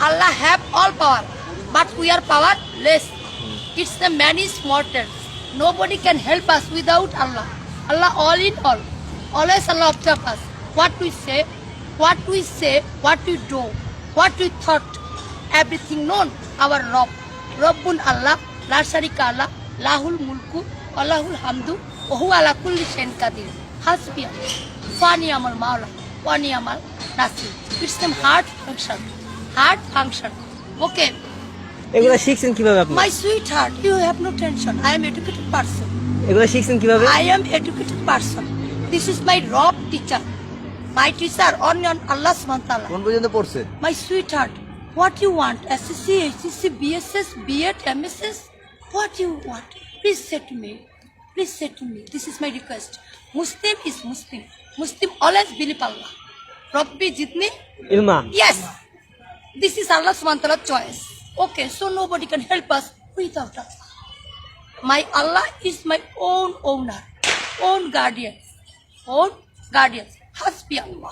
Allah have all power, but we are powerless. It's the man is mortal. Nobody can help us without Allah. Allah all in all. Always Allah observe us. What we say, what we do, what we thought, everything known. Our Rabb, Rabbun Allah, La Sharika Allah, Lahul Mulku, Allahul Hamdu, wa huwa ala kulli shay'in qadir. Hasbi Allah, Fani Amal Maula, Wani Amal Nasir. It's them heart function. Heart function. Okay. এগুলো শিখছেন কিভাবে আপনি? My sweetheart, you have no tension. I am educated person. এগুলো শিখছেন কিভাবে? I am educated person. This is my Rob teacher. My teacher on Allah subhanahu wa ta'ala. কোন পর্যন্ত পড়ছেন? My sweetheart, what you want? SSC, HSC, BSS, B.Ed, MSS? What you want? Please say to me. Please say to me. This is my request. Muslim is Muslim. Muslim always believe Allah. Rabbi jitni? Ilma. Yes. This is Allah subhanahu wa ta'ala choice. Okay, so nobody can help us without Allah. My Allah is my own owner, own guardian. Hasbi Allah.